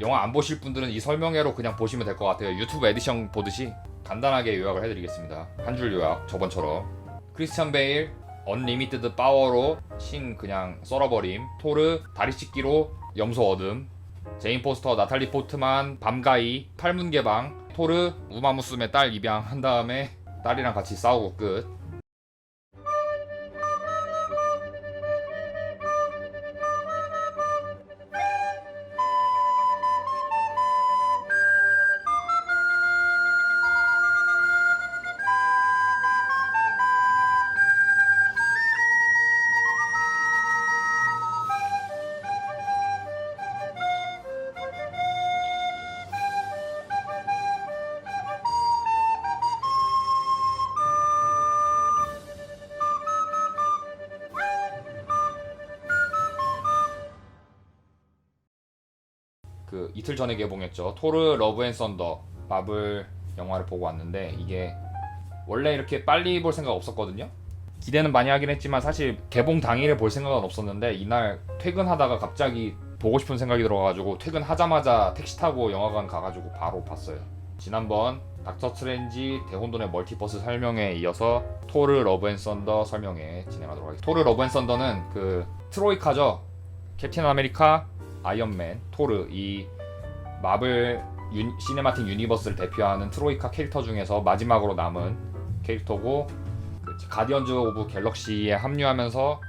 영화 안 보실 분들은 이 설명회로 그냥 보시면 될 것 같아요. 유튜브 에디션 보듯이 간단하게 요약을 해드리겠습니다. 한 줄 요약, 저번처럼. 크리스찬 베일 언리미티드 파워로 신 그냥 썰어버림. 토르 다리 찢기로 염소 얻음. 제인 포스터 나탈리 포트만 밤가이 팔문 개방. 토르 우마무스메 딸 입양 한 다음에 딸이랑 같이 싸우고 끝. 그 이틀 전에 개봉했죠. 토르 러브 앤 썬더 마블 영화를 보고 왔는데 이게 원래 이렇게 빨리 볼 생각 없었거든요. 기대는 많이 하긴 했지만 사실 개봉 당일에 볼 생각은 없었는데 이날 퇴근하다가 갑자기 보고 싶은 생각이 들어가지고 퇴근하자마자 택시 타고 영화관 가가지고 바로 봤어요. 지난번 닥터 스트레인지 대혼돈의 멀티버스 설명에 이어서 토르 러브 앤 썬더 설명에 진행하도록 하겠습니다. 토르 러브 앤 썬더는 그 트로이카죠. 캡틴 아메리카, 아이언맨, 토르 이 마블 시네마틱 유니버스를 대표하는 트로이카 캐릭터 중에서 마지막으로 남은 캐릭터고 그 가디언즈 오브 갤럭시에 합류하면서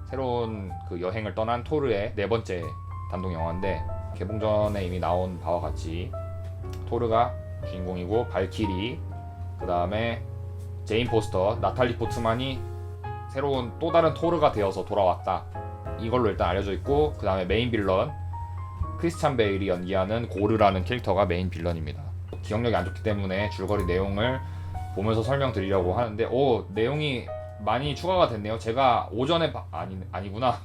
새로운 그 여행을 떠난 토르의 네 번째 단독 영화인데 개봉 전에 이미 나온 바와 같이 토르가 주인공이고 발키리 그 다음에 제인 포스터 나탈리 포트만이 새로운 또 다른 토르가 되어서 돌아왔다. 이걸로 일단 알려져 있고 그 다음에 메인 빌런 크리스찬 베일이 연기하는 고르라는 캐릭터가 메인 빌런입니다. 기억력이 안 좋기 때문에 줄거리 내용을 보면서 설명드리려고 하는데 내용이 많이 추가가 됐네요. 제가 오전에 아니구나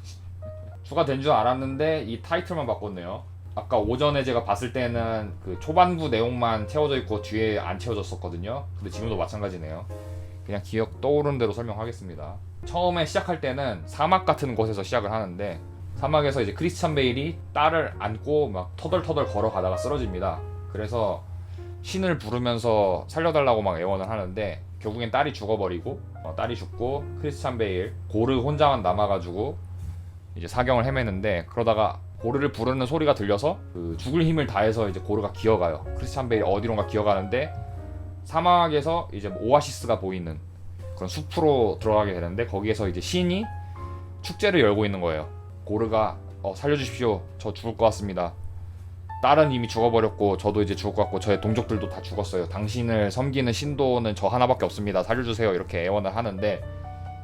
추가된 줄 알았는데 이 타이틀만 바꿨네요. 아까 오전에 제가 봤을 때는 그 초반부 내용만 채워져 있고 뒤에 안 채워졌었거든요. 근데 지금도 마찬가지네요. 그냥 기억 떠오르는 대로 설명하겠습니다. 처음에 시작할 때는 사막 같은 곳에서 시작을 하는데 사막에서 이제 크리스찬 베일이 딸을 안고 막 터덜터덜 걸어가다가 쓰러집니다. 그래서 신을 부르면서 살려달라고 막 애원을 하는데 결국엔 딸이 죽어버리고 딸이 죽고 크리스찬 베일 고르 혼자만 남아가지고 이제 사경을 헤매는데 그러다가 고르를 부르는 소리가 들려서 그 죽을 힘을 다해서 이제 고르가 기어가요. 크리스찬 베일이 어디론가 기어가는데 사막에서 이제 오아시스가 보이는 그런 숲으로 들어가게 되는데 거기에서 이제 신이 축제를 열고 있는 거예요. 고르가 살려주십시오. 저 죽을 것 같습니다. 딸은 이미 죽어버렸고 저도 이제 죽을 것 같고 저의 동족들도 다 죽었어요. 당신을 섬기는 신도는 저 하나밖에 없습니다. 살려주세요. 이렇게 애원을 하는데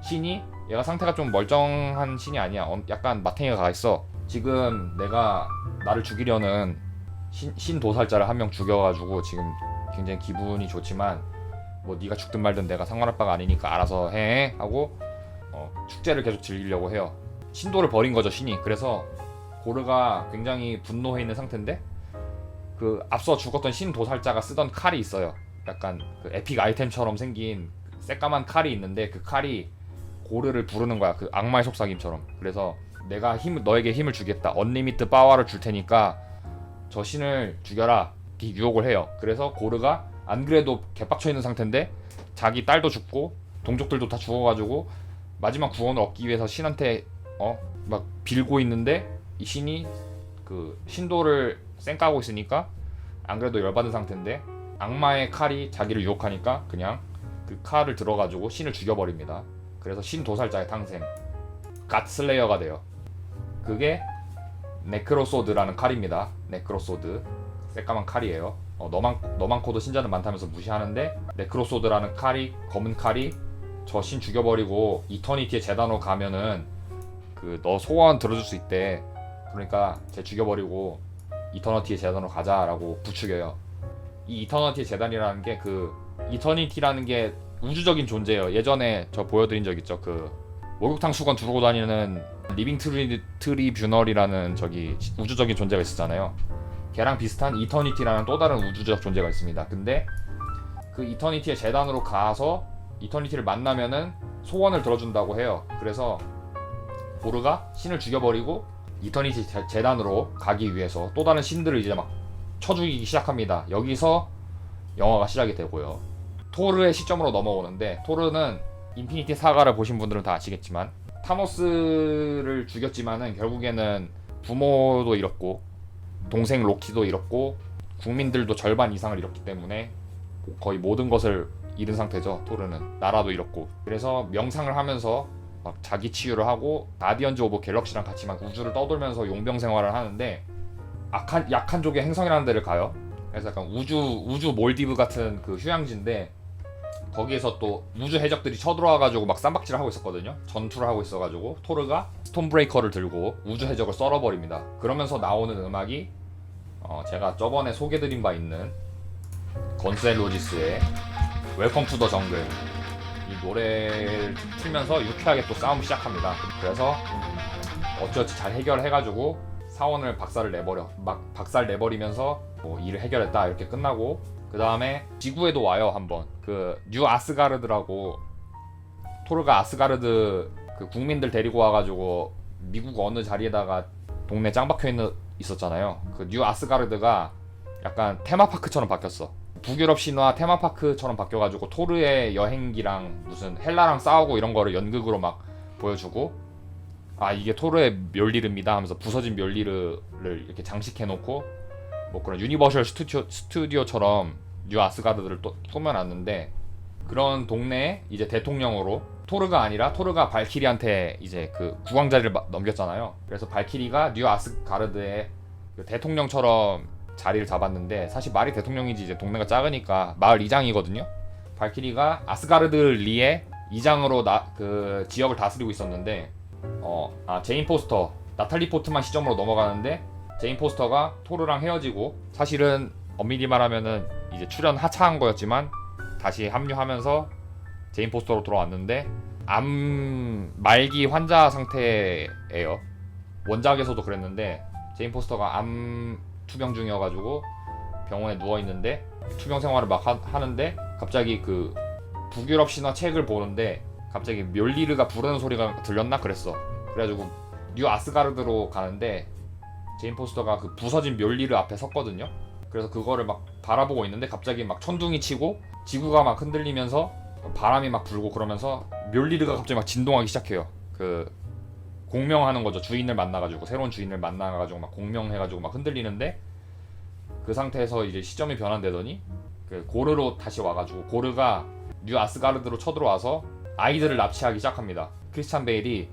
신이 얘가 상태가 좀 멀쩡한 신이 아니야. 약간 마탱이가 가 있어. 지금 내가 나를 죽이려는 신 도살자를 한 명 죽여가지고 지금 굉장히 기분이 좋지만 뭐 네가 죽든 말든 내가 상관할 바가 아니니까 알아서 해 하고 축제를 계속 즐기려고 해요. 신도를 버린 거죠 신이. 그래서 고르가 굉장히 분노해 있는 상태인데 그 앞서 죽었던 신 도살자가 쓰던 칼이 있어요. 약간 그 에픽 아이템처럼 생긴 새까만 칼이 있는데 그 칼이 고르를 부르는 거야. 그 악마의 속삭임처럼. 그래서 내가 너에게 힘을 주겠다. 언리미트 파워를 줄 테니까 저 신을 죽여라. 이렇게 유혹을 해요. 그래서 고르가 안 그래도 개빡쳐 있는 상태인데 자기 딸도 죽고 동족들도 다 죽어가지고 마지막 구원을 얻기 위해서 신한테 막 빌고 있는데 이 신이 그 신도를 쌩까고 있으니까 안 그래도 열받은 상태인데 악마의 칼이 자기를 유혹하니까 그냥 그 칼을 들어가지고 신을 죽여버립니다. 그래서 신 도살자의 탄생 갓슬레이어가 돼요. 그게 네크로소드라는 칼입니다. 네크로소드 새까만 칼이에요. 너만코도 신자는 많다면서 무시하는데 네크로소드라는 칼이 검은 칼이 저 신 죽여버리고 이터니티의 재단으로 가면은 그 너 소원 들어줄 수 있대. 그러니까 쟤 죽여버리고 이터니티의 재단으로 가자라고 부추겨요. 이 이터니티의 재단이라는 게 그 이터니티라는 게 우주적인 존재예요. 예전에 저 보여드린 적 있죠. 그 목욕탕 수건 두르고 다니는 리빙 트리뷰널이라는 저기 우주적인 존재가 있었잖아요. 걔랑 비슷한 이터니티라는 또 다른 우주적 존재가 있습니다. 근데 그 이터니티의 재단으로 가서 이터니티를 만나면은 소원을 들어준다고 해요. 그래서 고르가 신을 죽여버리고 이터니티 재단으로 가기 위해서 또 다른 신들을 이제 막 쳐죽이기 시작합니다. 여기서 영화가 시작이 되고요. 토르의 시점으로 넘어오는데, 토르는 인피니티 사가를 보신 분들은 다 아시겠지만 타노스를 죽였지만은 결국에는 부모도 잃었고 동생 로키도 잃었고 국민들도 절반 이상을 잃었기 때문에 거의 모든 것을 잃은 상태죠. 토르는 나라도 잃었고. 그래서 명상을 하면서 막 자기 치유를 하고 가디언즈 오브 갤럭시랑 같이 막 우주를 떠돌면서 용병 생활을 하는데, 약한 족의 행성이라는 데를 가요. 그래서 약간 우주 몰디브 같은 그 휴양지인데, 거기에서 또 우주 해적들이 쳐들어와가지고 막 쌈박질을 하고 있었거든요. 전투를 하고 있어가지고 토르가 스톤브레이커를 들고 우주 해적을 썰어버립니다. 그러면서 나오는 음악이 제가 저번에 소개드린 바 있는 건스 앤 로지스의 웰컴 투 더 정글, 이 노래를 틀면서 유쾌하게 또 싸움을 시작합니다. 그래서 어찌어찌 잘 해결해가지고 사원을 박살내버리면서 뭐 일을 해결했다 이렇게 끝나고, 그 다음에 지구에도 와요. 한번 그 뉴 아스가르드라고, 토르가 아스가르드 그 국민들 데리고 와가지고 미국 어느 자리에다가 동네 짱 박혀 있었잖아요. 그 뉴 아스가르드가 약간 테마파크처럼 바뀌었어. 북유럽 신화 테마파크처럼 바뀌어가지고 토르의 여행기랑 무슨 헬라랑 싸우고 이런 거를 연극으로 막 보여주고, 아 이게 토르의 멸리르입니다 하면서 부서진 멸리르를 이렇게 장식해놓고 뭐 그런 유니버셜 스튜디오처럼 뉴 아스가르드를 또 꾸며놨는데, 그런 동네에 이제 대통령으로 토르가 아니라 토르가 발키리한테 이제 그 국왕 자리를 넘겼잖아요. 그래서 발키리가 뉴 아스가르드의 그 대통령처럼 자리를 잡았는데, 사실 말이 대통령이지 이제 동네가 작으니까 마을 이장이거든요. 발키리가 아스가르드 리의 이장으로 그 지역을 다스리고 있었는데, 제인 포스터, 나탈리 포트만 시점으로 넘어가는데, 제인 포스터가 토르랑 헤어지고, 사실은 엄밀히 말하면은 이제 출연 하차한 거였지만 다시 합류하면서 제인 포스터로 돌아왔는데, 암 말기 환자 상태예요. 원작에서도 그랬는데 제인 포스터가 암 투병 중이어가지고 병원에 누워있는데 투병 생활을 막 하는데, 갑자기 그 북유럽 신화 책을 보는데 갑자기 멸리르가 부르는 소리가 들렸나 그랬어. 그래가지고 뉴 아스가르드로 가는데 제인 포스터가 그 부서진 멸리르 앞에 섰거든요. 그래서 그거를 막 바라보고 있는데 갑자기 막 천둥이 치고 지구가 막 흔들리면서 바람이 막 불고 그러면서 멸리르가 갑자기 막 진동하기 시작해요. 그 공명하는 거죠. 주인을 만나가지고, 새로운 주인을 만나가지고 막 공명해가지고 막 흔들리는데, 그 상태에서 이제 시점이 변환되더니 그 고르로 다시 와가지고 고르가 뉴 아스가르드로 쳐들어와서 아이들을 납치하기 시작합니다. 크리스찬 베일이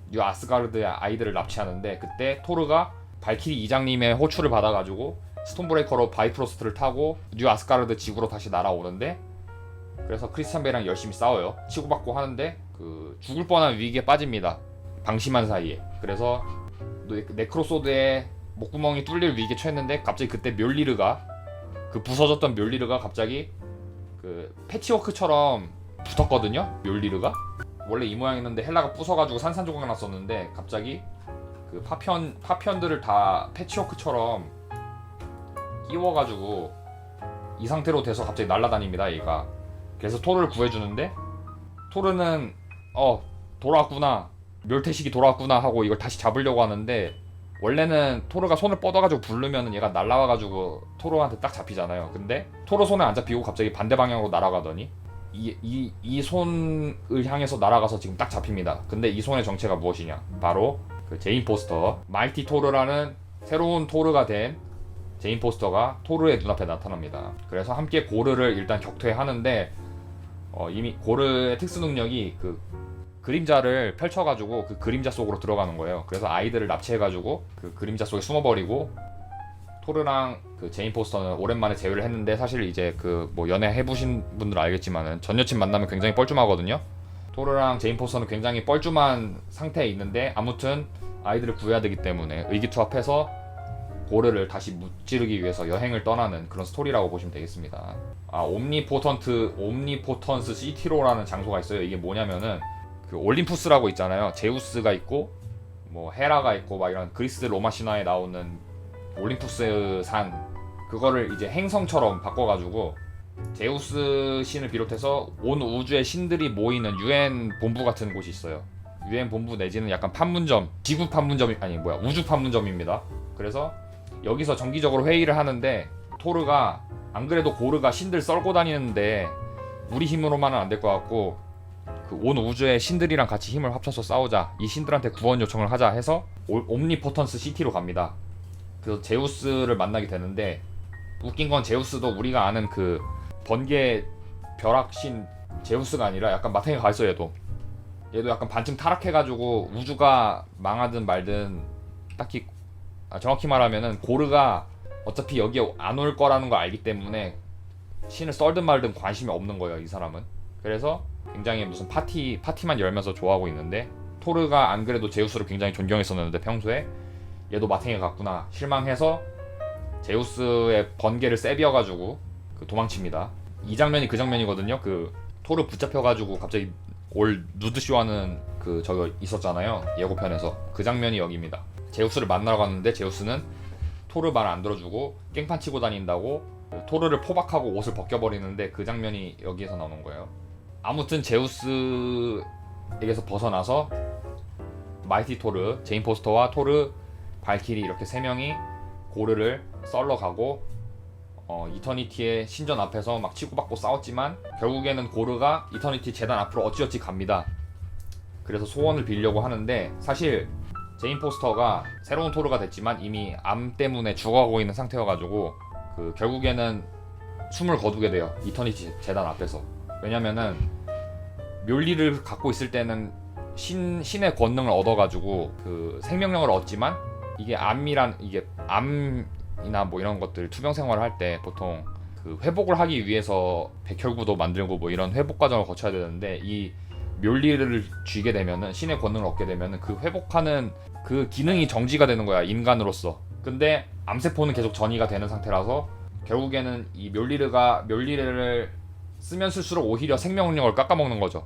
뉴 아스가르드의 아이들을 납치하는데, 그때 토르가 발키리 이장님의 호출을 받아가지고 스톤브레이커로 바이프로스트를 타고 뉴 아스가르드 지구로 다시 날아오는데, 그래서 크리스찬 베일이랑 열심히 싸워요. 치고받고 하는데 그 죽을 뻔한 위기에 빠집니다. 방심한 사이에. 그래서 네크로소드의 목구멍이 뚫릴 위기에 처했는데, 갑자기 그때 멸리르가, 그 부서졌던 멸리르가 갑자기 그 패치워크처럼 붙었거든요. 멸리르가 원래 이 모양이었는데 헬라가 부숴가지고 산산조각 났었는데, 갑자기 그 파편들을 다 패치워크처럼 끼워가지고 이 상태로 돼서 갑자기 날아다닙니다, 얘가. 그래서 토르를 구해주는데, 토르는 돌아왔구나, 멸태식이 돌아왔구나 하고 이걸 다시 잡으려고 하는데, 원래는 토르가 손을 뻗어가지고 부르면은 얘가 날아와가지고 토르한테 딱 잡히잖아요. 근데 토르 손에 안 잡히고 갑자기 반대 방향으로 날아가더니 이 손을 향해서 날아가서 지금 딱 잡힙니다. 근데 이 손의 정체가 무엇이냐? 바로 그 제인 포스터, 마이티 토르라는 새로운 토르가 된 제인 포스터가 토르의 눈앞에 나타납니다. 그래서 함께 고르를 일단 격퇴하는데, 이미 고르의 특수 능력이 그 그림자를 펼쳐가지고 그 그림자 속으로 들어가는 거예요. 그래서 아이들을 납치해가지고 그 그림자 속에 숨어버리고, 토르랑 그 제인 포스터는 오랜만에 재회를 했는데, 사실 이제 그 뭐 연애 해보신 분들 알겠지만은 전 여친 만나면 굉장히 뻘쭘하거든요. 토르랑 제인 포스터는 굉장히 뻘쭘한 상태에 있는데, 아무튼 아이들을 구해야 되기 때문에 의기투합해서 고르를 다시 무찌르기 위해서 여행을 떠나는 그런 스토리라고 보시면 되겠습니다. 옴니포턴스 시티로라는 장소가 있어요. 이게 뭐냐면은 그 올림푸스라고 있잖아요. 제우스가 있고 뭐 헤라가 있고 막 이런 그리스 로마 신화에 나오는 올림푸스 산, 그거를 이제 행성처럼 바꿔가지고 제우스 신을 비롯해서 온 우주의 신들이 모이는 UN 본부 같은 곳이 있어요. 유엔 본부 내지는 약간 판문점, 지구 판문점이 아니 뭐야 우주 판문점입니다. 그래서 여기서 정기적으로 회의를 하는데 토르가 안 그래도 고르가 신들 썰고 다니는데 우리 힘으로만은 안 될 것 같고 그 온 우주의 신들이랑 같이 힘을 합쳐서 싸우자, 이 신들한테 구원 요청을 하자 해서 옴니포턴스 시티로 갑니다. 그래서 제우스를 만나게 되는데 웃긴 건 제우스도 우리가 아는 그 번개 벼락신 제우스가 아니라 약간 마탱이가 가 있어. 얘도 약간 반쯤 타락해가지고 우주가 망하든 말든 딱히 정확히 말하면은 고르가 어차피 여기에 안 올 거라는 걸 알기 때문에 신을 썰든 말든 관심이 없는 거예요, 이 사람은. 그래서 굉장히 무슨 파티만 열면서 좋아하고 있는데 토르가 안 그래도 제우스를 굉장히 존경했었는데 평소에 얘도 마탱이가 갔구나 실망해서 제우스의 번개를 세비어가지고 그 도망칩니다. 이 장면이 그 장면이거든요. 그 토르 붙잡혀가지고 갑자기 올 누드쇼하는 그 저거 있었잖아요, 예고편에서. 그 장면이 여기입니다. 제우스를 만나러 갔는데 제우스는 토르 말 안 들어주고 깽판 치고 다닌다고 토르를 포박하고 옷을 벗겨버리는데 그 장면이 여기에서 나오는 거예요. 아무튼 제우스에게서 벗어나서 마이티 토르, 제인 포스터와 토르, 발키리 이렇게 세 명이 고르를 썰러 가고 이터니티의 신전 앞에서 막 치고받고 싸웠지만 결국에는 고르가 이터니티 재단 앞으로 어찌어찌 갑니다. 그래서 소원을 빌려고 하는데 사실 제인 포스터가 새로운 토르가 됐지만 이미 암 때문에 죽어가고 있는 상태여가지고 그 결국에는 숨을 거두게 돼요, 이터니티 재단 앞에서. 왜냐면은 멸리를 갖고 있을 때는 신의 권능을 얻어가지고 그 생명력을 얻지만 이게 암이나 뭐 이런 것들 투병 생활을 할 때 보통 그 회복을 하기 위해서 백혈구도 만들고 뭐 이런 회복 과정을 거쳐야 되는데 이 멸리를 쥐게 되면은 신의 권능을 얻게 되면은 그 회복하는 그 기능이 정지가 되는 거야, 인간으로서. 근데 암세포는 계속 전이가 되는 상태라서 결국에는 이 멸리를 쓰면 쓸수록 오히려 생명력을 깎아먹는 거죠.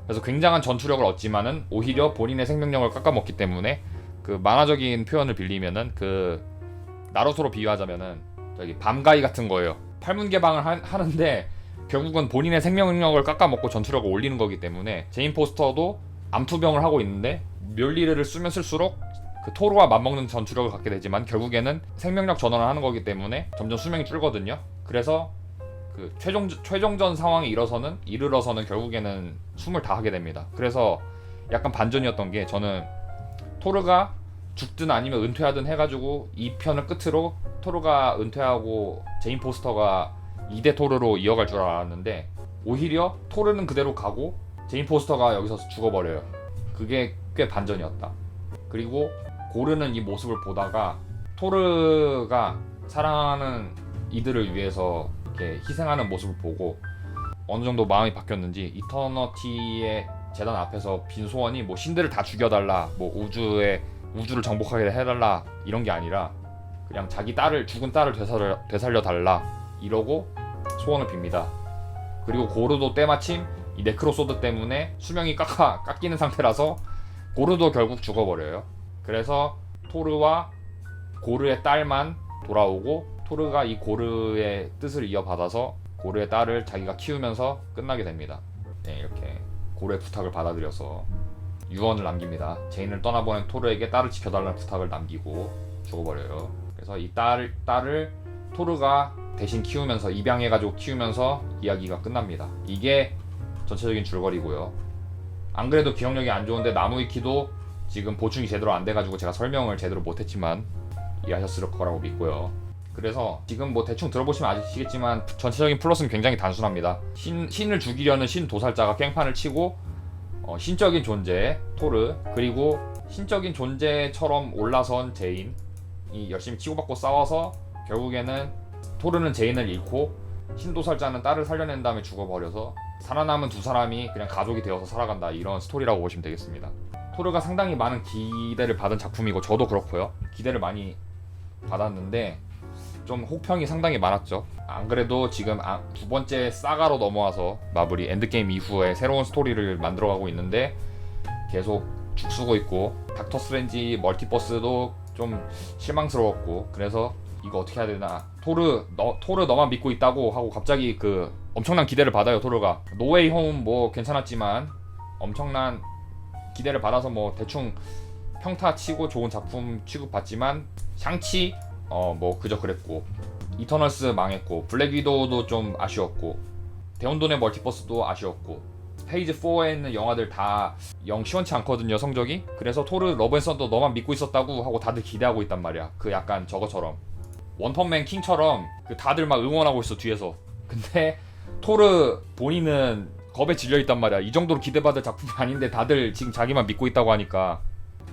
그래서 굉장한 전투력을 얻지만은 오히려 본인의 생명력을 깎아먹기 때문에 그 만화적인 표현을 빌리면은 그 나루토로 비유하자면은 저기 밤가이 같은 거예요. 팔문개방을 하는데 결국은 본인의 생명력을 깎아먹고 전투력을 올리는 거기 때문에 제인 포스터도 암투병을 하고 있는데 멸리를 쓰면 쓸수록 그 토르와 맞먹는 전투력을 갖게 되지만 결국에는 생명력 전환을 하는 거기 때문에 점점 수명이 줄거든요. 그래서 그 최종전 상황에 이르러서는 결국에는 숨을 다 하게 됩니다. 그래서 약간 반전이었던 게, 저는 토르가 죽든 아니면 은퇴하든 해가지고 이 편을 끝으로 토르가 은퇴하고 제인 포스터가 2대 토르로 이어갈 줄 알았는데 오히려 토르는 그대로 가고 제인 포스터가 여기서 죽어버려요. 그게 꽤 반전이었다. 그리고 고르는 이 모습을 보다가 토르가 사랑하는 이들을 위해서 이렇게 희생하는 모습을 보고 어느 정도 마음이 바뀌었는지 이터너티의 재단 앞에서 빈 소원이 뭐 신들을 다 죽여달라, 뭐 우주를 정복하게 해달라 이런 게 아니라 그냥 자기 죽은 딸을 되살려달라 이러고 소원을 빕니다. 그리고 고르도 때마침 이 네크로소드 때문에 수명이 깎이는 상태라서 고르도 결국 죽어버려요. 그래서 토르와 고르의 딸만 돌아오고 토르가 이 고르의 뜻을 이어받아서 고르의 딸을 자기가 키우면서 끝나게 됩니다. 네, 이렇게 고르의 부탁을 받아들여서 유언을 남깁니다. 제인을 떠나보낸 토르에게 딸을 지켜달라는 부탁을 남기고 죽어버려요. 그래서 이 딸을 토르가 대신 키우면서 입양해가지고 키우면서 이야기가 끝납니다. 이게 전체적인 줄거리고요. 안 그래도 기억력이 안 좋은데 나무위키도 지금 보충이 제대로 안 돼가지고 제가 설명을 제대로 못했지만 이해하셨을 거라고 믿고요. 그래서 지금 뭐 대충 들어보시면 아시겠지만 전체적인 플롯은 굉장히 단순합니다. 신을 죽이려는 신 도살자가 깽판을 치고 신적인 존재 토르, 그리고 신적인 존재처럼 올라선 제인이 열심히 치고받고 싸워서 결국에는 토르는 제인을 잃고 신도살자는 딸을 살려낸 다음에 죽어버려서 살아남은 두 사람이 그냥 가족이 되어서 살아간다, 이런 스토리라고 보시면 되겠습니다. 토르가 상당히 많은 기대를 받은 작품이고 저도 그렇고요. 기대를 많이 받았는데 좀 혹평이 상당히 많았죠. 안 그래도 지금 두 번째 사가로 넘어와서 마블이 엔드게임 이후에 새로운 스토리를 만들어가고 있는데 계속 죽쓰고 있고, 닥터 스트레인지 멀티버스도 좀 실망스러웠고, 그래서 이거 어떻게 해야 되나, 토르 너만 믿고 있다고 하고 갑자기 그 엄청난 기대를 받아요. 토르가 노웨이 홈 뭐 괜찮았지만 엄청난 기대를 받아서 뭐 대충 평타 치고 좋은 작품 취급받지만 샹치 뭐 그저 그랬고, 이터널스 망했고, 블랙 위도우도 좀 아쉬웠고, 데온돈의 멀티버스도 아쉬웠고, 페이지 4에 있는 영화들 다 영 시원치 않거든요, 성적이. 그래서 토르 러브 앤 썬더 너만 믿고 있었다고 하고 다들 기대하고 있단 말이야. 그 약간 저거처럼 원펀맨 킹처럼 그 다들 막 응원하고 있어 뒤에서. 근데 토르 본인은 겁에 질려 있단 말이야. 이 정도로 기대받을 작품이 아닌데 다들 지금 자기만 믿고 있다고 하니까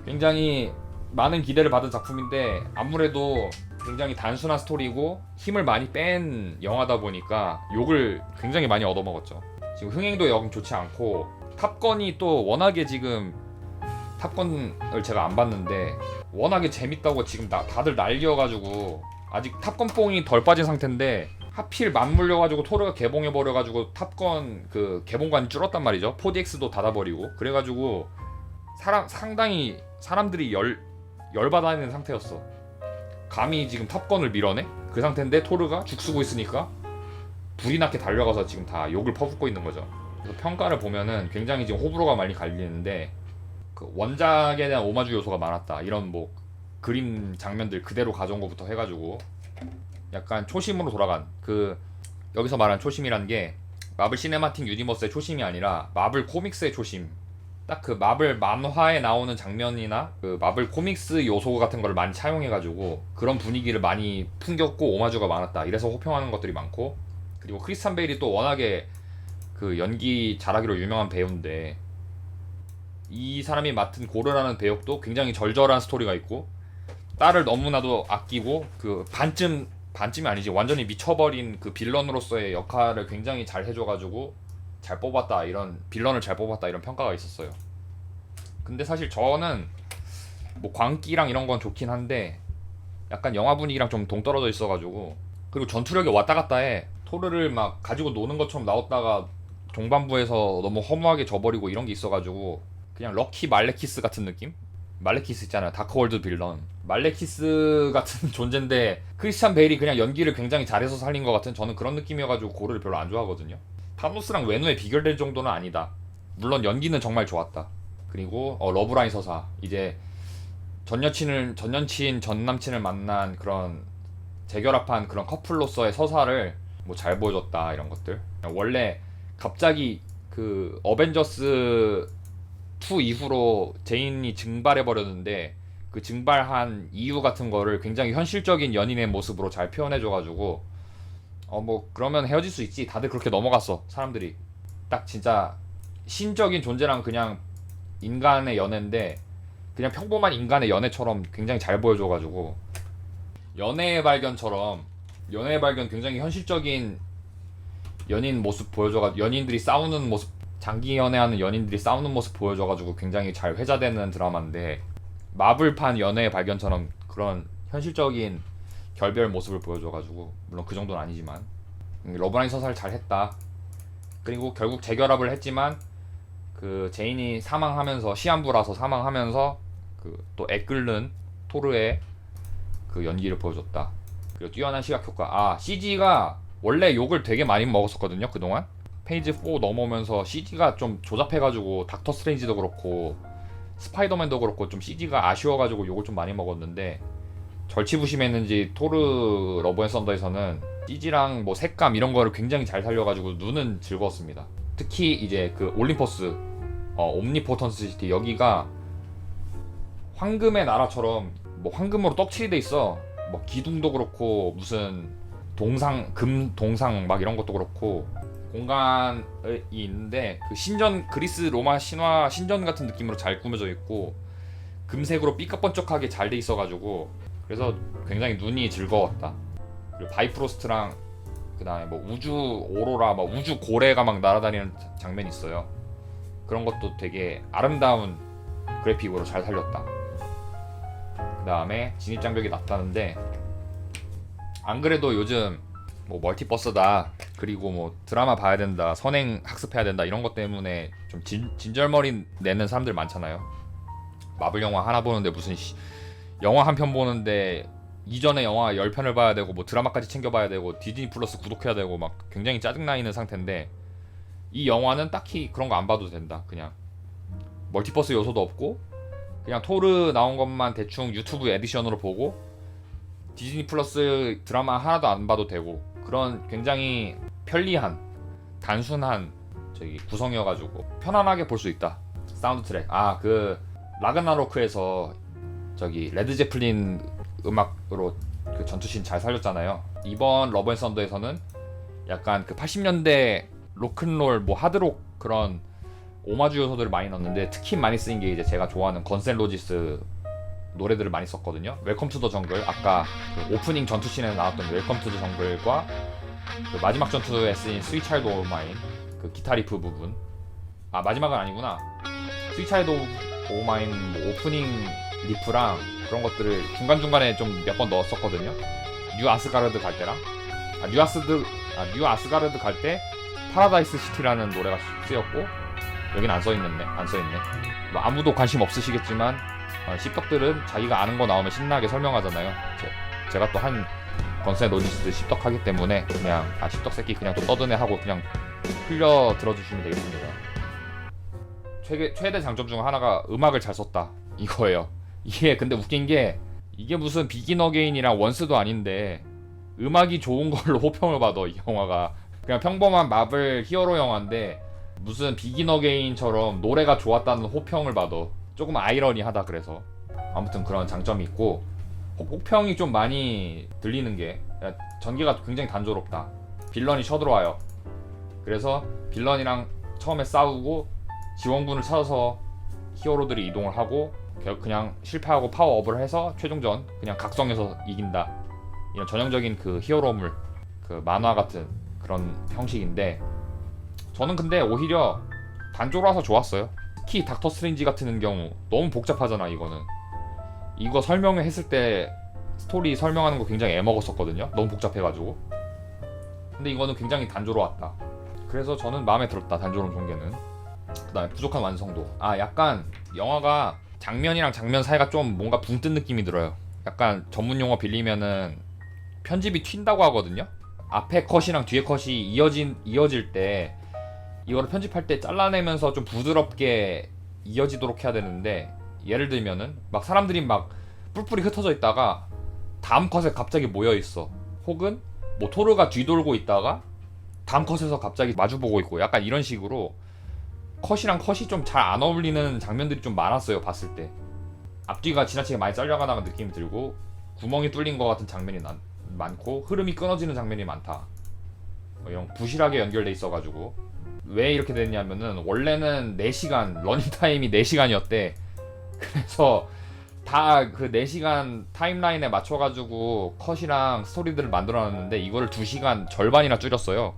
굉장히 많은 기대를 받은 작품인데, 아무래도 굉장히 단순한 스토리고 힘을 많이 뺀 영화다 보니까 욕을 굉장히 많이 얻어먹었죠. 지금 흥행도 영 좋지 않고, 탑건이 또 워낙에 지금, 탑건을 제가 안 봤는데 워낙에 재밌다고 지금 다들 날려가지고 아직 탑건 뽕이 덜 빠진 상태인데, 하필 맞물려가지고 토르가 개봉해버려가지고 탑건 그 개봉관이 줄었단 말이죠. 4DX도 닫아버리고. 그래가지고 상당히 사람들이 열받아있는 상태였어. 감히 지금 탑건을 밀어내? 그 상태인데 토르가 죽쓰고 있으니까 불이 나게 달려가서 지금 다 욕을 퍼붓고 있는 거죠. 그래서 평가를 보면은 굉장히 지금 호불호가 많이 갈리는데, 그 원작에 대한 오마주 요소가 많았다, 이런 뭐 그림 장면들 그대로 가져온 것부터 해가지고 약간 초심으로 돌아간, 그 여기서 말하는 초심이란 게 마블 시네마틱 유니버스의 초심이 아니라 마블 코믹스의 초심. 딱 그 마블 만화에 나오는 장면이나 그 마블 코믹스 요소 같은 걸 많이 차용해가지고 그런 분위기를 많이 풍겼고 오마주가 많았다, 이래서 호평하는 것들이 많고. 그리고 크리스찬 베일이 또 워낙에 그 연기 잘하기로 유명한 배우인데, 이 사람이 맡은 고르라는 배역도 굉장히 절절한 스토리가 있고, 딸을 너무나도 아끼고 그 반쯤이 아니지 완전히 미쳐버린 그 빌런으로서의 역할을 굉장히 잘 해줘가지고 잘 뽑았다, 이런 빌런을 잘 뽑았다, 이런 평가가 있었어요. 근데 사실 저는 뭐 광기랑 이런 건 좋긴 한데 약간 영화 분위기랑 좀 동떨어져 있어가지고, 그리고 전투력이 왔다 갔다 해. 토르를 막 가지고 노는 것처럼 나왔다가 종반부에서 너무 허무하게 져버리고 이런 게 있어가지고 그냥 럭키 말레키스 같은 느낌? 말레키스 있잖아요, 다크월드 빌런. 말레키스 같은 존재인데 크리스찬 베일이 그냥 연기를 굉장히 잘해서 살린 것 같은, 저는 그런 느낌이어가지고 고르를 별로 안 좋아하거든요. 타노스랑 외노에 비교될 정도는 아니다. 물론 연기는 정말 좋았다. 그리고 러브라인 서사, 이제 전 남친을 만난 그런 재결합한 그런 커플로서의 서사를 뭐 잘 보여줬다, 이런 것들. 원래 갑자기 그 어벤져스 2 이후로 제인이 증발해버렸는데 그 증발한 이유 같은 거를 굉장히 현실적인 연인의 모습으로 잘 표현해줘가지고 뭐 그러면 헤어질 수 있지, 다들 그렇게 넘어갔어 사람들이. 딱 진짜 신적인 존재랑 그냥 인간의 연애인데 그냥 평범한 인간의 연애처럼 굉장히 잘 보여줘가지고, 연애의 발견 굉장히 현실적인 연인 모습 보여줘가지고, 연인들이 싸우는 모습, 장기 연애하는 연인들이 싸우는 모습 보여줘가지고 굉장히 잘 회자되는 드라마인데, 마블판 연애의 발견처럼 그런 현실적인 결별 모습을 보여줘가지고, 물론 그 정도는 아니지만 러브라인 서사를 잘 했다. 그리고 결국 재결합을 했지만 그 제인이 사망하면서, 시한부라서 사망하면서 그 또 애끓는 토르의 그 연기를 보여줬다. 그리고 뛰어난 시각 효과. CG가 원래 욕을 되게 많이 먹었었거든요 그동안. 페이지 4 넘어오면서 CG가 좀 조잡해가지고 닥터 스트레인지도 그렇고 스파이더맨도 그렇고 좀 CG가 아쉬워가지고 욕을 좀 많이 먹었는데, 절치부심했는지 토르 러브 앤 썬더에서는 CG랑 뭐 색감 이런 거를 굉장히 잘 살려가지고 눈은 즐거웠습니다. 특히 이제 그 올림퍼스, 옴니포턴스 시티, 여기가 황금의 나라처럼 뭐 황금으로 떡칠이 돼 있어. 뭐 기둥도 그렇고 무슨 금 동상 막 이런 것도 그렇고 공간이 있는데, 그 신전, 그리스 로마 신화 신전 같은 느낌으로 잘 꾸며져 있고 금색으로 삐까번쩍하게 잘 돼 있어가지고 그래서 굉장히 눈이 즐거웠다. 그리고 바이프로스트랑 그다음에 뭐 우주 오로라, 막 우주 고래가 막 날아다니는 장면이 있어요. 그런 것도 되게 아름다운 그래픽으로 잘 살렸다. 그다음에 진입장벽이 낮다는데, 안 그래도 요즘 뭐 멀티버스다, 그리고 뭐 드라마 봐야 된다, 선행 학습해야 된다, 이런 것 때문에 좀 진절머리 내는 사람들 많잖아요. 마블 영화 하나 보는데 무슨 영화 한 편 보는데 이전에 영화 10편을 봐야 되고 뭐 드라마까지 챙겨봐야 되고 디즈니 플러스 구독해야 되고 막 굉장히 짜증나 있는 상태인데, 이 영화는 딱히 그런 거 안 봐도 된다. 그냥 멀티버스 요소도 없고 그냥 토르 나온 것만 대충 유튜브 에디션으로 보고 디즈니 플러스 드라마 하나도 안 봐도 되고 그런 굉장히 편리한 단순한 저기 구성이어가지고 편안하게 볼 수 있다. 사운드 트랙 그 라그나로크에서 저기 레드 제플린 음악으로 그 전투씬 잘 살렸잖아요. 이번 러브 앤 썬더에서는 약간 그 80년대 로큰롤 뭐 하드록 그런 오마주 요소들을 많이 넣었는데 특히 많이 쓰인 게 이제 제가 좋아하는 건센 로지스 노래들을 많이 썼거든요. 웰컴 투 더 정글 아까 그 오프닝 전투씬에서 나왔던 웰컴 투 더 정글과 그 마지막 전투에 쓰인 스윗 차일드 오브 마인 그 기타 리프 부분 마지막은 아니구나. 스윗 차일드 오브 마인 뭐 오프닝 리프랑 그런 것들을 중간중간에 좀 몇 번 넣었었거든요. 뉴 아스가르드 갈 때랑 뉴 아스가르드 갈 때 파라다이스 시티라는 노래가 쓰였고 여긴 안 써있네. 뭐 아무도 관심 없으시겠지만 씹덕들은 자기가 아는 거 나오면 신나게 설명하잖아요. 제가 또 한 건센 로지스트 씹덕하기 때문에 그냥 씹덕 새끼 그냥 또 떠드네 하고 그냥 흘려 들어주시면 되겠습니다. 최대 장점 중 하나가 음악을 잘 썼다 이거예요. 이게 근데 웃긴 게 이게 무슨 비긴 어게인이랑 원스도 아닌데 음악이 좋은 걸로 호평을 받아. 이 영화가 그냥 평범한 마블 히어로 영화인데 무슨 비긴 어게인처럼 노래가 좋았다는 호평을 받아. 조금 아이러니하다. 그래서 아무튼 그런 장점이 있고 호평이 좀 많이 들리는 게 전개가 굉장히 단조롭다. 빌런이 쳐들어와요. 그래서 빌런이랑 처음에 싸우고 지원군을 찾아서 히어로들이 이동을 하고 그냥 실패하고 파워업을 해서 최종전 그냥 각성해서 이긴다. 이런 전형적인 그 히어로물 그 만화 같은 그런 형식인데 저는 근데 오히려 단조로워서 좋았어요. 특히 닥터 스트레인지 같은 경우 너무 복잡하잖아. 이거 설명을 했을 때 스토리 설명하는 거 굉장히 애먹었었거든요. 너무 복잡해가지고. 근데 이거는 굉장히 단조로웠다. 그래서 저는 마음에 들었다. 단조로운 전개는. 그 다음에 부족한 완성도. 약간 영화가 장면이랑 장면 사이가 좀 뭔가 붕 뜬 느낌이 들어요. 약간 전문 용어 빌리면은 편집이 튄다고 하거든요. 앞에 컷이랑 뒤에 컷이 이어질 때 이거를 편집할 때 잘라내면서 좀 부드럽게 이어지도록 해야 되는데 예를 들면은 막 사람들이 막 뿔뿔이 흩어져 있다가 다음 컷에 갑자기 모여 있어. 혹은 뭐 토르가 뒤돌고 있다가 다음 컷에서 갑자기 마주보고 있고 약간 이런 식으로 컷이랑 컷이 좀 잘 안 어울리는 장면들이 좀 많았어요. 봤을 때 앞뒤가 지나치게 많이 잘려가다가 느낌이 들고 구멍이 뚫린 것 같은 장면이 많고 흐름이 끊어지는 장면이 많다. 이런 부실하게 연결돼 있어가지고 왜 이렇게 됐냐면은 원래는 4시간 러닝타임이 4시간이었대. 그래서 다 그 4시간 타임라인에 맞춰가지고 컷이랑 스토리들을 만들어놨는데 이거를 2시간 절반이나 줄였어요.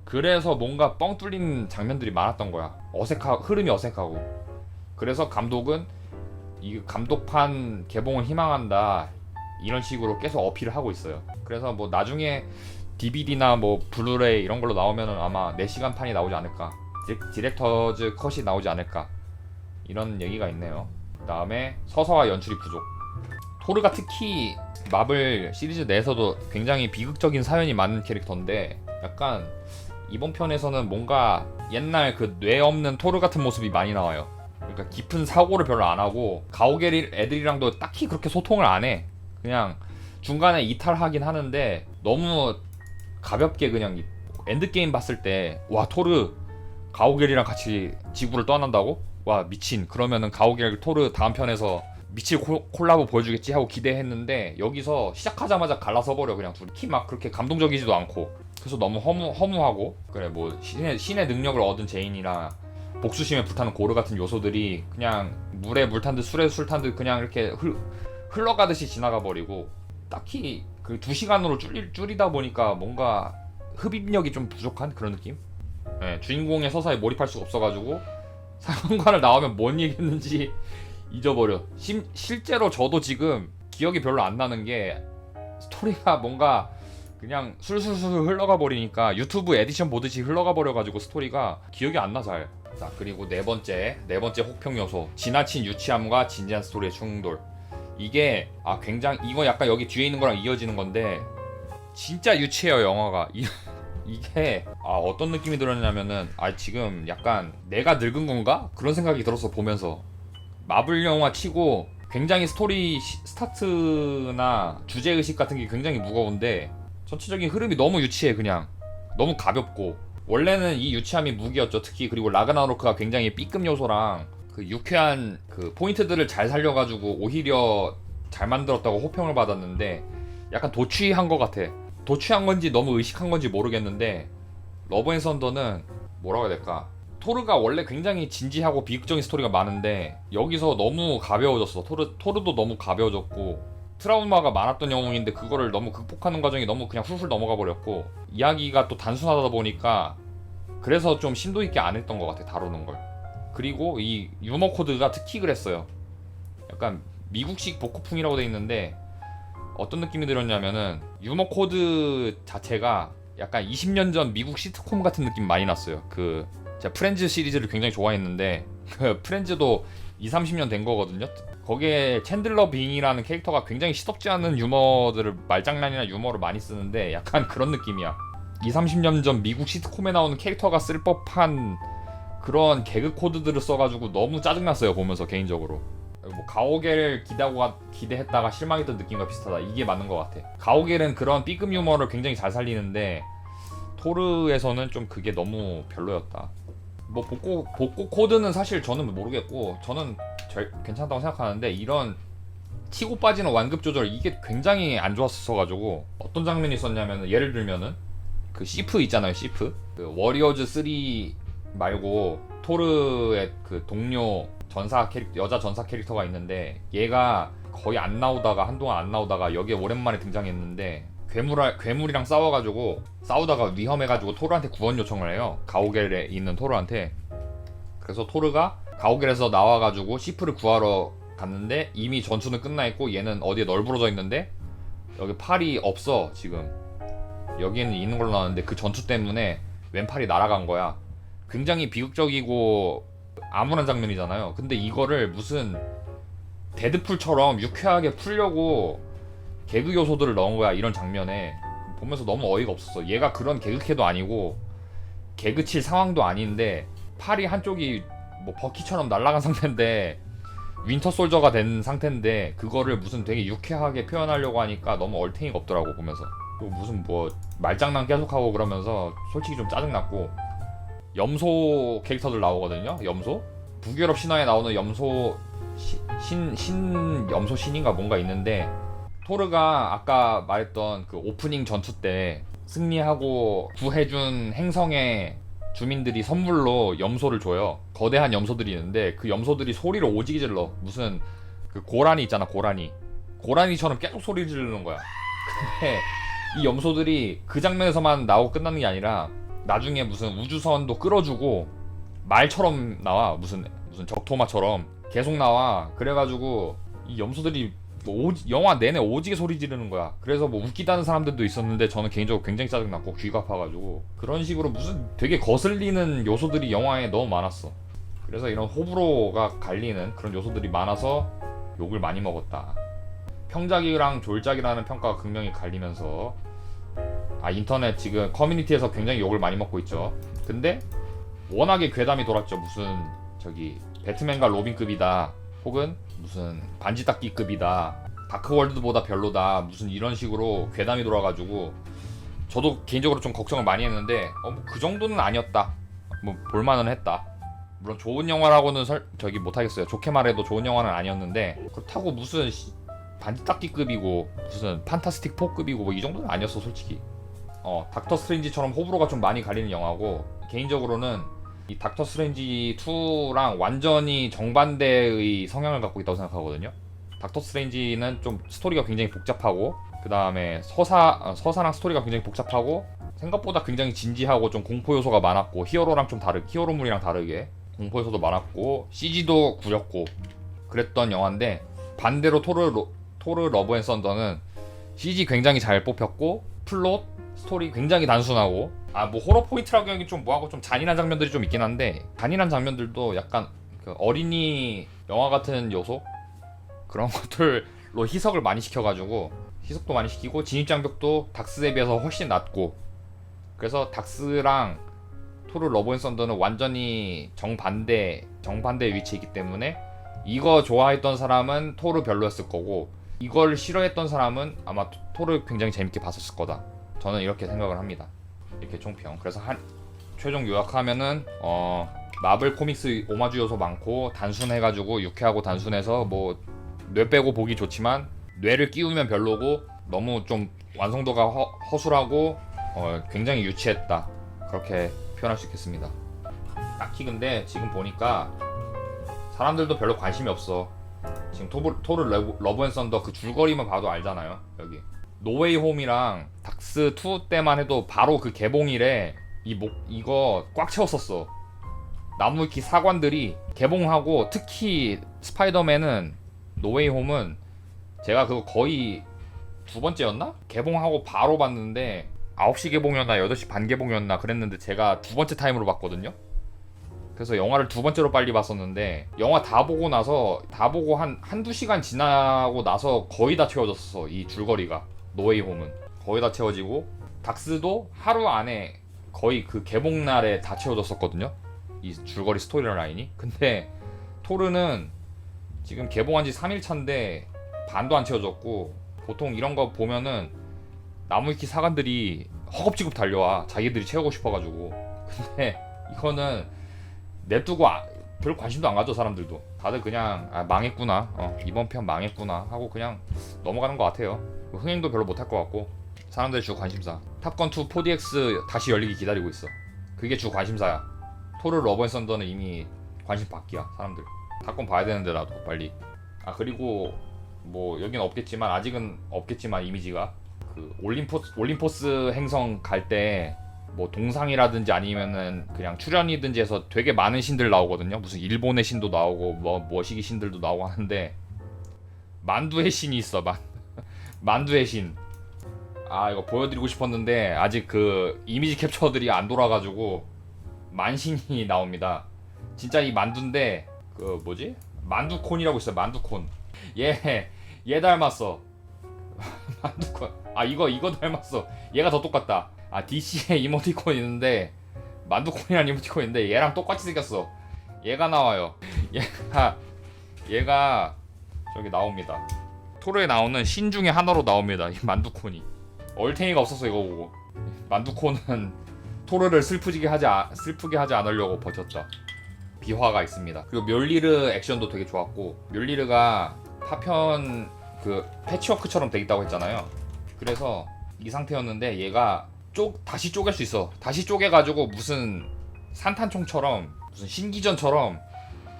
그래서 뭔가 뻥 뚫린 장면들이 많았던 거야. 흐름이 어색하고. 그래서 감독은 이 감독판 개봉을 희망한다 이런 식으로 계속 어필을 하고 있어요. 그래서 뭐 나중에 DVD나 뭐 블루레이 이런 걸로 나오면은 아마 4시간 판이 나오지 않을까. 디렉터즈 컷이 나오지 않을까. 이런 얘기가 있네요. 그 다음에 서사와 연출이 부족. 토르가 특히 마블 시리즈 내에서도 굉장히 비극적인 사연이 많은 캐릭터인데 약간 이번 편에서는 뭔가 옛날 그 뇌 없는 토르 같은 모습이 많이 나와요. 그러니까 깊은 사고를 별로 안 하고 가오갤 애들이랑도 딱히 그렇게 소통을 안 해. 그냥 중간에 이탈하긴 하는데 너무 가볍게 그냥 엔드게임 봤을 때 와 토르 가오갤이랑 같이 지구를 떠난다고? 와 미친. 그러면은 가오갤 토르 다음 편에서 미칠 콜라보 보여주겠지 하고 기대했는데 여기서 시작하자마자 갈라서 버려. 그냥 둘이 막 그렇게 감동적이지도 않고. 그래서 너무 허무하고 그래 뭐 신의 능력을 얻은 제인이나 복수심에 불타는 고르 같은 요소들이 그냥 물에 물 탄 듯 술에 술 탄 듯 그냥 이렇게 흘러가듯이 지나가 버리고 딱히 그 2시간으로 줄이다 보니까 뭔가 흡입력이 좀 부족한 그런 느낌? 네, 주인공의 서사에 몰입할 수가 없어가지고 상관을 나오면 뭔 얘기했는지 잊어버려. 실제로 저도 지금 기억이 별로 안 나는 게 스토리가 뭔가 그냥 술술술 흘러가 버리니까 유튜브 에디션 보듯이 흘러가 버려가지고 스토리가 기억이 안 나 잘. 자 그리고 네 번째 혹평 요소 지나친 유치함과 진지한 스토리의 충돌. 이게 굉장히 이거 약간 여기 뒤에 있는 거랑 이어지는 건데 진짜 유치해요 영화가. 이게 어떤 느낌이 들었냐면은 지금 약간 내가 늙은 건가? 그런 생각이 들었어 보면서. 마블 영화 치고 굉장히 스토리 스타트나 주제의식 같은 게 굉장히 무거운데 전체적인 흐름이 너무 유치해. 그냥 너무 가볍고, 원래는 이 유치함이 무기였죠. 특히 그리고 라그나로크가 굉장히 B급 요소랑 그 유쾌한 그 포인트들을 잘 살려가지고 오히려 잘 만들었다고 호평을 받았는데 약간 도취한 것 같아. 도취한 건지 너무 의식한 건지 모르겠는데 러브 앤 썬더는 뭐라고 해야 될까? 토르가 원래 굉장히 진지하고 비극적인 스토리가 많은데 여기서 너무 가벼워졌어. 토르도 너무 가벼워졌고, 트라우마가 많았던 영웅인데 그거를 너무 극복하는 과정이 너무 그냥 훌훌 넘어가 버렸고, 이야기가 또 단순하다 보니까 그래서 좀 심도 있게 안 했던 것 같아, 다루는 걸. 그리고 이 유머 코드가 특히 그랬어요. 약간 미국식 복고풍이라고 돼 있는데 어떤 느낌이 들었냐면은 유머 코드 자체가 약간 20년 전 미국 시트콤 같은 느낌 많이 났어요. 제가 프렌즈 시리즈를 굉장히 좋아했는데 그 프렌즈도 20-30년 된 거거든요. 거기에 챈들러 빙이라는 캐릭터가 굉장히 시덥지 않은 유머들을, 말장난이나 유머를 많이 쓰는데 약간 그런 느낌이야. 20-30년 전 미국 시트콤에 나오는 캐릭터가 쓸 법한 그런 개그 코드들을 써가지고 너무 짜증났어요 보면서. 개인적으로 뭐 가오갤을 기대했다가 실망했던 느낌과 비슷하다. 이게 맞는 것 같아. 가오갤은 그런 B급 유머를 굉장히 잘 살리는데 토르에서는 좀 그게 너무 별로였다. 뭐 복고 코드는 사실 저는 모르겠고, 저는 괜찮다고 생각하는데 이런 치고 빠지는 완급 조절, 이게 굉장히 안 좋았어가지고. 어떤 장면이 있었냐면, 예를 들면은 그 시프 있잖아요. 시프 그 워리어즈 3 말고 토르의 그 동료 여자 전사 캐릭터가 있는데 얘가 거의 안 나오다가, 한동안 안 나오다가 여기에 오랜만에 등장했는데 괴물이랑 싸우다가 위험해가지고 토르한테 구원 요청을 해요. 가오갤에 있는 토르한테. 그래서 토르가 가오갤에서 나와가지고 시프를 구하러 갔는데 이미 전투는 끝나 있고 얘는 어디에 널브러져 있는데 여기 팔이 없어. 지금 여기에는 있는 걸로 나왔는데 그 전투 때문에 왼팔이 날아간 거야. 굉장히 비극적이고 암울한 장면이잖아요. 근데 이거를 무슨 데드풀처럼 유쾌하게 풀려고 개그 요소들을 넣은 거야, 이런 장면에. 보면서 너무 어이가 없었어. 얘가 그런 개그캐도 아니고 개그 칠 상황도 아닌데 팔이 한쪽이 뭐 버키처럼 날아간 상태인데, 윈터 솔저가 된 상태인데 그거를 무슨 되게 유쾌하게 표현하려고 하니까 너무 얼탱이가 없더라고 보면서. 그리고 무슨 뭐 말장난 계속하고 그러면서 솔직히 좀 짜증났고. 염소 캐릭터들 나오거든요. 염소? 북유럽 신화에 나오는 염소 염소 신인가 뭔가 있는데, 토르가 아까 말했던 그 오프닝 전투 때 승리하고 구해준 행성의 주민들이 선물로 염소를 줘요. 거대한 염소들이 있는데 그 염소들이 소리를 오지게 질러. 무슨 그 고라니 있잖아, 고라니처럼 계속 소리 지르는 거야. 근데 이 염소들이 그 장면에서만 나오고 끝나는 게 아니라 나중에 무슨 우주선도 끌어주고 말처럼 나와. 무슨 적토마처럼 계속 나와. 그래가지고 이 염소들이 영화 내내 오지게 소리 지르는 거야. 그래서 뭐 웃기다는 사람들도 있었는데 저는 개인적으로 굉장히 짜증났고 귀가 아파가지고. 그런 식으로 무슨 되게 거슬리는 요소들이 영화에 너무 많았어. 그래서 이런 호불호가 갈리는 그런 요소들이 많아서 욕을 많이 먹었다. 평작이랑 졸작이라는 평가가 극명히 갈리면서 인터넷 지금 커뮤니티에서 굉장히 욕을 많이 먹고 있죠. 근데 워낙에 괴담이 돌았죠. 무슨 배트맨과 로빈급이다, 혹은 무슨 반지닦기급이다, 다크월드보다 별로다, 무슨 이런 식으로 괴담이 돌아가지고 저도 개인적으로 좀 걱정을 많이 했는데 뭐 그 정도는 아니었다. 뭐 볼만은 했다. 물론 좋은 영화라고는 못하겠어요. 좋게 말해도 좋은 영화는 아니었는데 그렇다고 무슨 반지닦기급이고 무슨 판타스틱 4급이고 뭐 이 정도는 아니었어 솔직히. 닥터 스트레인지처럼 호불호가 좀 많이 갈리는 영화고, 개인적으로는 이 닥터 스트레인지 2랑 완전히 정반대의 성향을 갖고 있다고 생각하거든요. 닥터 스트레인지는 좀 스토리가 굉장히 복잡하고, 그 다음에 서사랑 스토리가 굉장히 복잡하고, 생각보다 굉장히 진지하고 좀 공포 요소가 많았고, 히어로물이랑 다르게 공포 요소도 많았고, CG도 구렸고 그랬던 영화인데, 반대로 토르 러브 앤 썬더는 CG 굉장히 잘 뽑혔고, 플롯 스토리 굉장히 단순하고, 뭐 호러 포인트라고 하기 좀 뭐하고 좀 잔인한 장면들이 좀 있긴 한데, 잔인한 장면들도 약간 그 어린이 영화 같은 요소, 그런 것들로 희석도 많이 시키고, 진입장벽도 닥스에 비해서 훨씬 낮고, 그래서 닥스랑 토르 러브 앤 썬더는 완전히 정반대의 위치에 있기 때문에 이거 좋아했던 사람은 토르 별로였을 거고 이걸 싫어했던 사람은 아마 토르 굉장히 재밌게 봤었을 거다. 저는 이렇게 생각을 합니다. 이렇게 총평. 그래서 최종 요약하면은 마블 코믹스 오마주 요소 많고 단순해가지고 유쾌하고 단순해서 뭐 뇌 빼고 보기 좋지만 뇌를 끼우면 별로고 너무 좀 완성도가 허술하고 굉장히 유치했다. 그렇게 표현할 수 있겠습니다. 딱히 근데 지금 보니까 사람들도 별로 관심이 없어. 지금 토르 러브 앤 썬더 그 줄거리만 봐도 알잖아요. 여기 노웨이 홈이랑 닥스 2 때만 해도 바로 그 개봉일에 이거 꽉 채웠었어. 나무위키 사관들이 개봉하고 특히 스파이더맨은 노웨이 홈은 제가 그거 거의 두 번째였나? 개봉하고 바로 봤는데 9시 개봉이었나 8시 반 개봉이었나 그랬는데 제가 두 번째 타임으로 봤거든요. 그래서 영화를 두 번째로 빨리 봤었는데 영화 다 보고 한두 시간 지나고 나서 거의 다 채워졌어. 이 줄거리가 노웨이 홈은 거의 다 채워지고 닥스도 하루 안에 거의 그 개봉날에 다 채워졌었거든요. 이 줄거리 스토리 라인이. 근데 토르는 지금 개봉한 지 3일차인데 반도 안 채워졌고 보통 이런 거 보면은 나무위키 사관들이 허겁지겁 달려와. 자기들이 채우고 싶어가지고. 근데 이거는 냅두고 별 관심도 안 가져. 사람들도 다들 그냥 망했구나, 이번 편 망했구나 하고 그냥 넘어가는 것 같아요. 흥행도 별로 못할 것 같고 사람들의 주 관심사 탑건2 4DX 다시 열리기 기다리고 있어. 그게 주 관심사야. 토르 러브 앤 썬더는 이미 관심 밖이야. 사람들 탑건 봐야 되는데 나도 빨리. 그리고 뭐 여긴 없겠지만 아직은 없겠지만 이미지가 그 올림포스 행성 갈 때 뭐 동상이라든지 아니면은 그냥 출연이든지 해서 되게 많은 신들 나오거든요. 무슨 일본의 신도 나오고 뭐 머시기 신들도 나오고 하는데 만두의 신이 있어. 만두의 신. 이거 보여드리고 싶었는데 아직 그 이미지 캡처들이 안 돌아가지고 만신이 나옵니다. 진짜 이 만두인데 그 뭐지? 만두콘이라고 있어요. 만두콘. 얘 닮았어. 만두콘. 이거 닮았어. 얘가 더 똑같다. DC에 이모티콘 있는데 만두콘이라는 이모티콘 있는데 얘랑 똑같이 생겼어. 얘가 나와요. 얘가 저기 나옵니다. 토르에 나오는 신 중에 하나로 나옵니다. 이 만두콘이. 얼탱이가 없었어 이거 보고. 만두콘은 토르를 슬프게 하지 않으려고 버텼다. 비화가 있습니다. 그리고 멸리르 액션도 되게 좋았고 멸리르가 파편 그 패치워크처럼 돼 있다고 했잖아요. 그래서 이 상태였는데 얘가 다시 쪼갤 수 있어. 다시 쪼개가지고 무슨 산탄총처럼 무슨 신기전처럼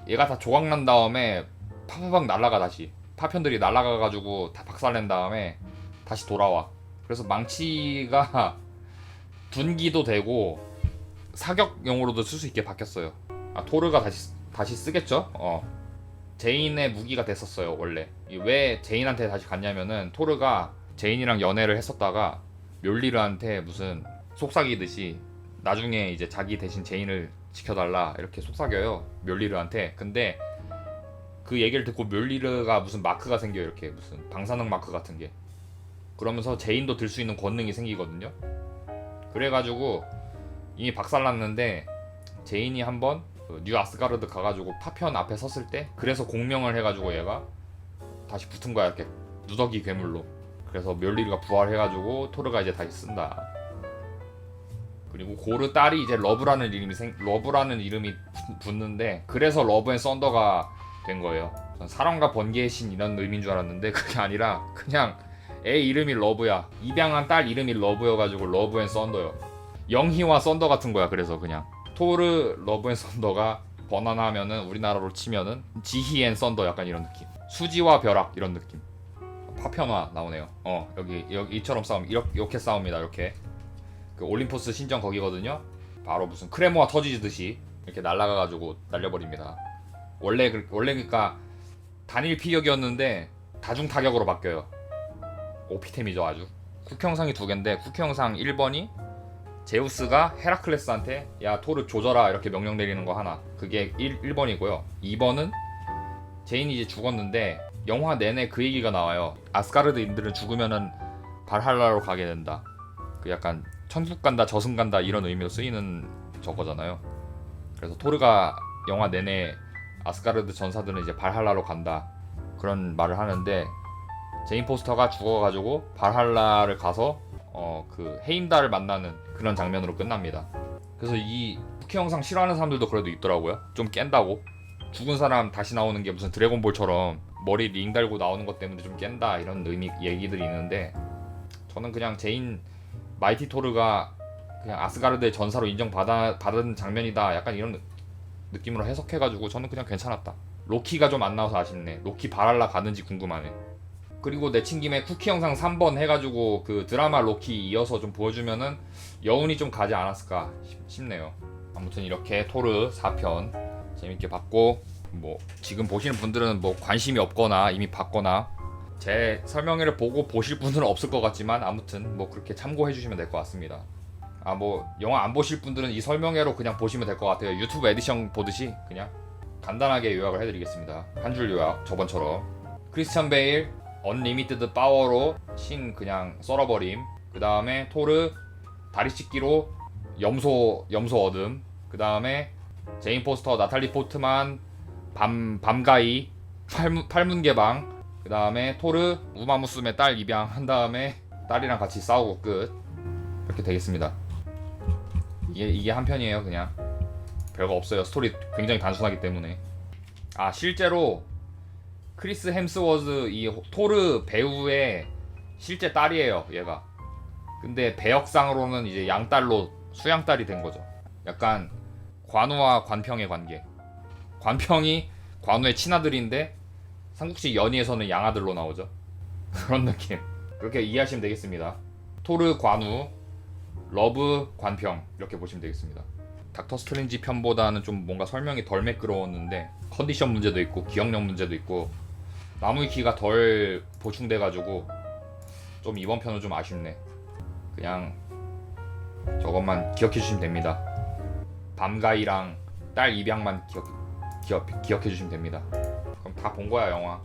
얘가 다 조각난 다음에 파파박 날라가. 다시 파편들이 날라가가지고 다 박살낸 다음에 다시 돌아와. 그래서 망치가 분기도 되고 사격용으로도 쓸 수 있게 바뀌었어요. 토르가 다시 쓰겠죠? 제인의 무기가 됐었어요. 원래 왜 제인한테 다시 갔냐면은 토르가 제인이랑 연애를 했었다가 멸리르한테 무슨 속삭이듯이 나중에 이제 자기 대신 제인을 지켜달라 이렇게 속삭여요. 멸리르한테. 근데 그 얘기를 듣고 멸리르가 무슨 마크가 생겨요. 이렇게 무슨 방사능 마크 같은 게. 그러면서 제인도 들 수 있는 권능이 생기거든요. 그래가지고 이미 박살났는데 제인이 한번 뉴 아스가르드 가가지고 파편 앞에 섰을 때 그래서 공명을 해가지고 얘가 다시 붙은 거야. 이렇게 누더기 괴물로. 그래서 멸리르가 부활해가지고 토르가 이제 다시 쓴다. 그리고 고르 딸이 이제 러브라는 이름이 붙는데 그래서 러브 앤 썬더가 된 거예요. 전 사랑과 번개의 신 이런 의미인 줄 알았는데 그게 아니라 그냥 애 이름이 러브야. 입양한 딸 이름이 러브여가지고 러브 앤 썬더요. 영희와 썬더 같은 거야. 그래서 그냥 토르 러브 앤 썬더가 번안하면은 우리나라로 치면은 지희 앤 썬더 약간 이런 느낌. 수지와 벼락 이런 느낌. 파편화 나오네요. 여기 이처럼 싸움 이렇게 싸웁니다. 이렇게 그 올림포스 신전 거기거든요. 바로 무슨 크레모아 터지듯이 이렇게 날아가가지고 날려버립니다. 원래 그러니까 단일 피격이었는데 다중 타격으로 바뀌어요. 오피템이죠 아주. 국형상이 두 개인데 국형상 1번이 제우스가 헤라클레스한테 야 토르 조져라 이렇게 명령 내리는 거 하나. 그게 1번이고요. 2번은 제인이 이제 죽었는데 영화 내내 그 얘기가 나와요. 아스가르드인들은 죽으면은 발할라로 가게 된다. 그 약간 천국 간다 저승 간다 이런 의미로 쓰이는 저거잖아요. 그래서 토르가 영화 내내 아스가르드 전사들은 이제 발할라로 간다 그런 말을 하는데, 제인 포스터가 죽어가지고 발할라를 가서 그 헤임달을 만나는 그런 장면으로 끝납니다. 그래서 이 쿠키 영상 싫어하는 사람들도 그래도 있더라고요. 좀 깬다고. 죽은 사람 다시 나오는 게 무슨 드래곤볼처럼 머리 링 달고 나오는 것 때문에 좀 깬다 이런 얘기들이 있는데, 저는 그냥 제인 마이티 토르가 그냥 아스가르드의 전사로 인정받은 장면이다 약간 이런 느낌으로 해석해가지고 저는 그냥 괜찮았다. 로키가 좀 안 나와서 아쉽네. 로키 발할라 가는지 궁금하네. 그리고 내친김에 쿠키 영상 3번 해가지고 그 드라마 로키 이어서 좀 보여주면은 여운이 좀 가지 않았을까 싶네요. 아무튼 이렇게 토르 4편 재밌게 봤고, 뭐 지금 보시는 분들은 뭐 관심이 없거나 이미 봤거나 제 설명회를 보고 보실 분들은 없을 것 같지만 아무튼 뭐 그렇게 참고해 주시면 될 것 같습니다. 뭐 영화 안 보실 분들은 이 설명회로 그냥 보시면 될 것 같아요. 유튜브 에디션 보듯이 그냥 간단하게 요약을 해드리겠습니다. 한 줄 요약 저번처럼. 크리스찬 베일 언리미티드 파워로 신 그냥 썰어버림. 그 다음에 토르 다리 찢기로 염소 어둠. 그 다음에 제인 포스터 나탈리 포트만 밤가이 팔문 개방. 그 다음에 토르 우마무스메 딸 입양 한 다음에 딸이랑 같이 싸우고 끝. 이렇게 되겠습니다. 이게 한 편이에요. 그냥 별거 없어요. 스토리 굉장히 단순하기 때문에. 실제로 크리스 햄스워즈 이 토르 배우의 실제 딸이에요 얘가. 근데 배역상으로는 이제 양딸로 수양딸이 된 거죠. 약간 관우와 관평의 관계. 관평이 관우의 친아들인데 삼국지 연희에서는 양아들로 나오죠. 그런 느낌. 그렇게 이해하시면 되겠습니다. 토르 관우, 러브 관평 이렇게 보시면 되겠습니다. 닥터 스트레인지 편보다는 좀 뭔가 설명이 덜 매끄러웠는데 컨디션 문제도 있고 기억력 문제도 있고 나무의 키가 덜 보충돼가지고 좀 이번 편은 좀 아쉽네. 그냥 저것만 기억해 주시면 됩니다. 밤가이랑 딸 입양만 기억해 주시면 됩니다. 그럼 다 본 거야 영화.